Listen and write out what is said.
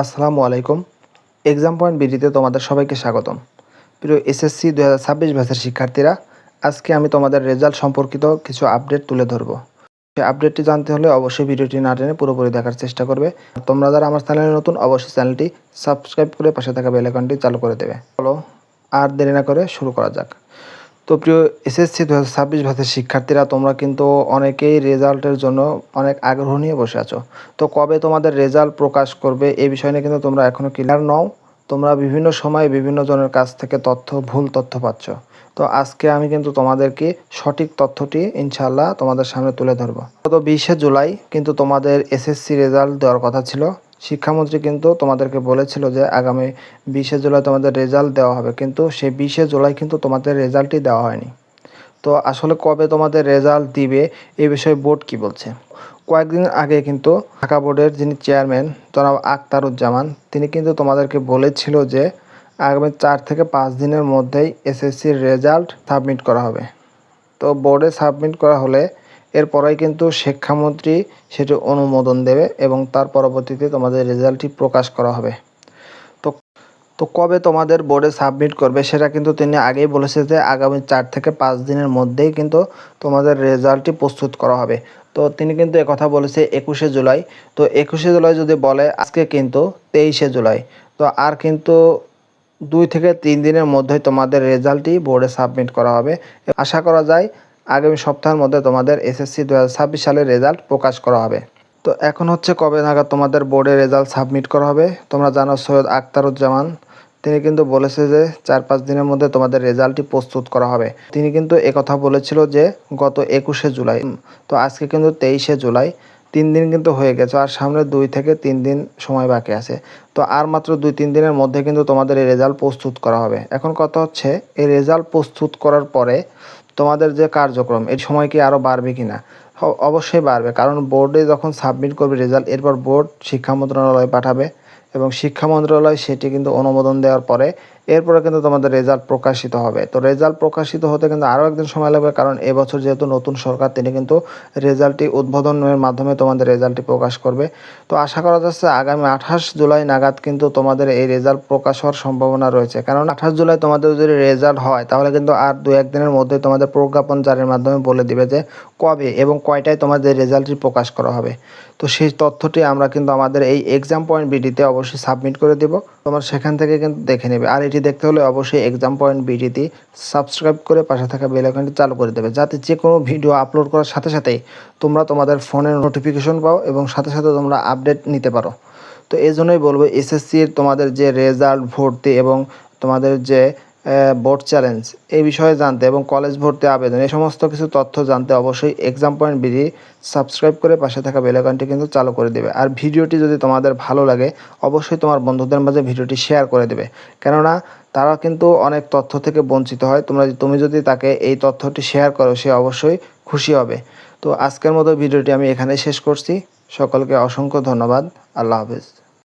আসসালামু আলাইকুম। Exam point বিডিতে তোমাদের সবাইকে স্বাগতম। প্রিয় এসএসসি 2026 ব্যাচের শিক্ষার্থীরা, আজকে আমি তোমাদের রেজাল্ট সম্পর্কিত কিছু আপডেট তুলে ধরবো। সেই আপডেটটি জানতে হলে অবশ্যই ভিডিওটি না টেনে পুরোপুরি দেখার চেষ্টা করবে। তোমরা যারা আমার চ্যানেলে নতুন, অবশ্যই চ্যানেলটি সাবস্ক্রাইব করে পাশে থাকা বেল আইকনটি চালু করে দেবে। চলো আর দেরি না করে শুরু করা যাক। তো প্রিয় এসএসসি 2026 ব্যাচের শিক্ষার্থীরা, তোমরা কিন্তু অনেকেই রেজাল্টের জন্য অনেক আগ্রহ নিয়ে বসে আছো। তো কবে তোমাদের রেজাল্ট প্রকাশ করবে এই বিষয় নিয়ে কিন্তু তোমরা এখনও ক্লিয়ার নও। তোমরা বিভিন্ন সময় বিভিন্ন জনের কাছ থেকে ভুল তথ্য পাচ্ছ। তো আজকে আমি কিন্তু তোমাদেরকে সঠিক তথ্যটি ইনশাআল্লাহ তোমাদের সামনে তুলে ধরবো। গত 20শে জুলাই কিন্তু তোমাদের এসএসসি রেজাল্ট দেওয়ার কথা ছিল। শিক্ষামন্ত্রী কিন্তু তোমাদেরকে বলেছিল যে আগামী 20শে জুলাই তোমাদের রেজাল্ট দেওয়া হবে, কিন্তু সেই 20শে জুলাই কিন্তু তোমাদের রেজাল্টই দেওয়া হয়নি। তো আসলে কবে তোমাদের রেজাল্ট দিবে এই বিষয়ে বোর্ড কি বলছে? কয়েকদিন আগে কিন্তু ঢাকা বোর্ডের যিনি চেয়ারম্যান জনাব আখতারুজ্জামান, তিনি কিন্তু তোমাদেরকে বলেছিল যে আগামী 4 থেকে 5 দিনের মধ্যেই এসএসসির রেজাল্ট সাবমিট করা হবে। তো বোর্ডে সাবমিট করা হলে এরপরেই কিন্তু শিক্ষামন্ত্রী সেটি অনুমোদন দেবে এবং তার পরবর্তীতে তোমাদের রেজাল্টটি প্রকাশ করা হবে। তো কবে তোমাদের বোর্ডে সাবমিট করবে সেটা কিন্তু তিনি আগেই বলেছে যে আগামী 4 থেকে 5 দিনের মধ্যেই কিন্তু তোমাদের রেজাল্টটি প্রস্তুত করা হবে। তো তিনি কিন্তু একথা বলেছে 21শে জুলাই। তো 21শে জুলাই যদি বলে, আজকে কিন্তু 23শে জুলাই। তো আর কিন্তু 2 থেকে 3 দিনের মধ্যেই তোমাদের রেজাল্টটি বোর্ডে সাবমিট করা হবে। আশা করা যায় আগামী সপ্তাহের মধ্যে তোমাদের এসএসসি 2026 সালের রেজাল্ট প্রকাশ করা হবে। তো এখন হচ্ছে কবে নাগাদ তোমাদের বোর্ডে রেজাল্ট সাবমিট করা হবে? তোমরা জানো সৈয়দ আখতারুজ্জামান তিনি কিন্তু বলেছে যে 4-5 দিনের মধ্যে তোমাদের রেজাল্টটি প্রস্তুত করা হবে। তিনি কিন্তু একথা বলেছিল যে গত 21শে জুলাই। তো আজকে কিন্তু 23শে জুলাই, 3 দিন কিন্তু হয়ে গেছে, আর সামনে 2 থেকে 3 দিন সময় বাকি আছে। তো আর মাত্র 2-3 দিনের মধ্যে কিন্তু তোমাদের এই রেজাল্ট প্রস্তুত করা হবে। এখন কথা হচ্ছে, এই রেজাল্ট প্রস্তুত করার পরে তোমাদের যে কার্যক্রম, এর সময় কি আরও বাড়বে কি না? অবশ্যই বাড়বে, কারণ বোর্ডে যখন সাবমিট করবে রেজাল্ট, এরপর বোর্ড শিক্ষা মন্ত্রণালয়ে পাঠাবে এবং শিক্ষা মন্ত্রণালয় সেটি কিন্তু অনুমোদন দেওয়ার পরে এরপরে কিন্তু তোমাদের রেজাল্ট প্রকাশিত হবে। তো রেজাল্ট প্রকাশিত হতে কিন্তু আরও একদিন সময় লাগবে, কারণ এবছর যেহেতু নতুন সরকার, তিনি কিন্তু রেজাল্টটি উদ্বোধনের মাধ্যমে তোমাদের রেজাল্টটি প্রকাশ করবে। তো আশা করা যাচ্ছে আগামী 28 জুলাই নাগাদ কিন্তু তোমাদের এই রেজাল্ট প্রকাশ হওয়ার সম্ভাবনা রয়েছে, কারণ 28 জুলাই তোমাদের যদি রেজাল্ট হয় তাহলে কিন্তু আর 2-1 দিনের মধ্যে তোমাদের প্রজ্ঞাপন জারির মাধ্যমে বলে দিবে যে কবে এবং কয়টায় তোমাদের রেজাল্টটি প্রকাশ করা হবে। তো সেই তথ্যটি আমরা কিন্তু আমাদের এই এক্সাম পয়েন্ট বিডিতে অবশ্যই সাবমিট করে দেব। তোমরা সেখান থেকে কিন্তু দেখে নেবে। আর এটি দেখতে হলে অবশ্যই এক্সাম পয়েন্ট বিডিতে সাবস্ক্রাইব করে পাশে থাকা বেল আইকনটি চালু করে দেবে, যাতে যে কোনো ভিডিও আপলোড করার সাথে সাথেই তোমরা তোমাদের ফোনের নোটিফিকেশন পাও এবং সাথে সাথে তোমরা আপডেট নিতে পারো। তো এই জন্যই বলবো, এসএসসির তোমাদের যে রেজাল্ট, ভর্তি এবং তোমাদের যে বোর্ড চ্যালেঞ্জ এই বিষয়ে জানতে এবং কলেজ ভর্তি আবেদন এই সমস্ত কিছু তথ্য জানতে অবশ্যই এক্সাম পয়েন্ট বিডি সাবস্ক্রাইব করে পাশে থাকা বেল আইকনটি কিন্তু চালু করে দেবে। আর ভিডিওটি যদি তোমাদের ভালো লাগে অবশ্যই তোমার বন্ধুদের মাঝে ভিডিওটি শেয়ার করে দেবে, কেননা তারা কিন্তু অনেক তথ্য থেকে বঞ্চিত হয়। তুমি যদি তাকে এই তথ্যটি শেয়ার করো, সে অবশ্যই খুশি হবে। তো আজকের মতো ভিডিওটি আমি এখানে শেষ করছি। সকলকে অসংখ্য ধন্যবাদ। আল্লাহ হাফেজ।